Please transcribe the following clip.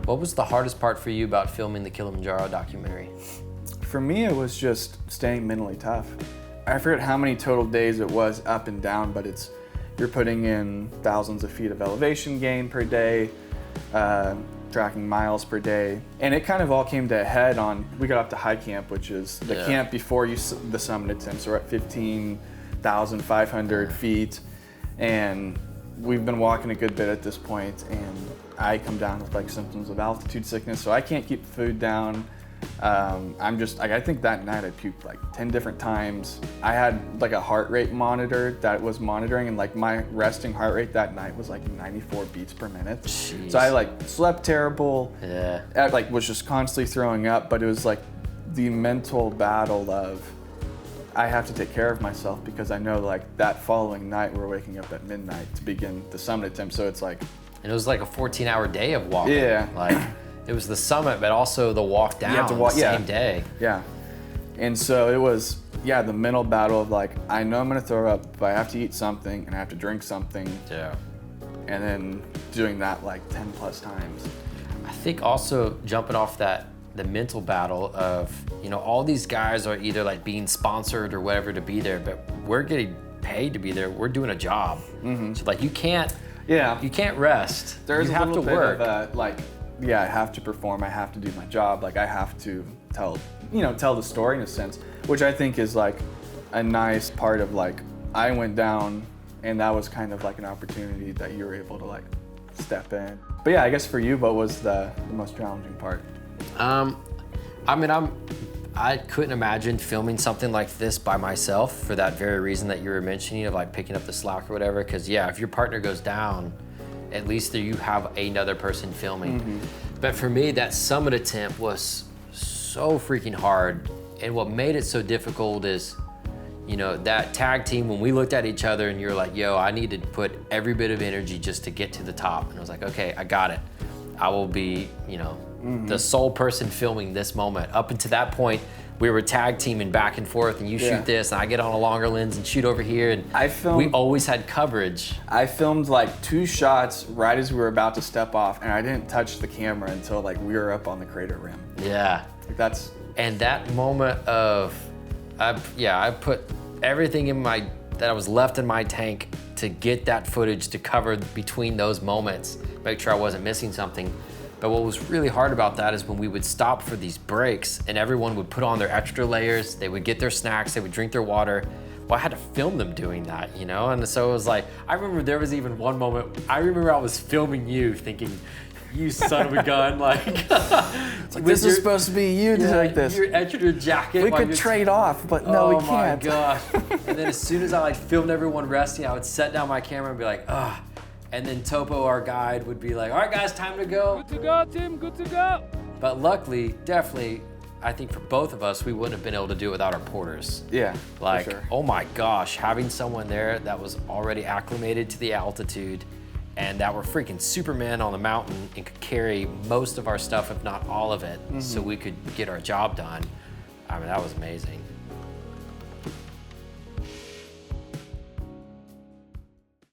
What was the hardest part for you about filming the Kilimanjaro documentary? For me, it was just staying mentally tough. I forget how many total days it was up and down, but you're putting in thousands of feet of elevation gain per day, tracking miles per day. And it kind of all came to a head we got up to high camp, which is the camp before the summit attempt. So we're at 15,500 feet. And we've been walking a good bit at this point, and I come down with like symptoms of altitude sickness, so I can't keep food down. I think that night I puked like 10 different times. I had like a heart rate monitor that was monitoring, and like my resting heart rate that night was like 94 beats per minute. Jeez. So I like slept terrible. Yeah. I like was just constantly throwing up, but it was like the mental battle of I have to take care of myself, because I know like that following night we're waking up at midnight to begin the summit attempt. So it's like, and it was like a 14-hour day of walking. Yeah. Like it was the summit, but also the walk down the same day. Yeah. And so it was, the mental battle of like, I know I'm gonna throw up, but I have to eat something and I have to drink something. Yeah. And then doing that like 10 plus times. I think also jumping off that, the mental battle of, all these guys are either like being sponsored or whatever to be there, but we're getting paid to be there. We're doing a job. Mm-hmm. So like you can't rest. There's you a have little to bit work. of I have to perform. I have to do my job. Like I have to tell the story in a sense, which I think is like a nice part of like, I went down and that was kind of like an opportunity that you were able to like step in. But yeah, I guess for you, what was the most challenging part? I couldn't imagine filming something like this by myself for that very reason that you were mentioning of like picking up the slack or whatever. Because if your partner goes down, at least there you have another person filming. Mm-hmm. But for me, that summit attempt was so freaking hard. And what made it so difficult is, that tag team, when we looked at each other and you're like, yo, I need to put every bit of energy just to get to the top. And I was like, okay, I got it. I will be, the sole person filming this moment. Up until that point, we were tag teaming back and forth, and you shoot this, and I get on a longer lens and shoot over here, and we always had coverage. I filmed like 2 shots right as we were about to step off, and I didn't touch the camera until like we were up on the crater rim. Yeah. Like and that moment of, I put everything that was left in my tank to get that footage to cover between those moments, make sure I wasn't missing something. But what was really hard about that is when we would stop for these breaks and everyone would put on their extra layers, they would get their snacks, they would drink their water. Well, I had to film them doing that, And so it was like, I remember there was even one moment, I was filming you thinking, you son of a gun, like this is supposed to be you to like this. Your extra jacket. We could trade off, but no, we can't. Oh my gosh. And then as soon as I filmed everyone resting, I would set down my camera and be like, ah. And then Topo, our guide, would be like, all right, guys, time to go. Good to go, Tim, good to go. But luckily, definitely, I think for both of us, we wouldn't have been able to do it without our porters. Yeah, like, for sure. Oh my gosh, having someone there that was already acclimated to the altitude and that were freaking Superman on the mountain and could carry most of our stuff, if not all of it, so we could get our job done. That was amazing.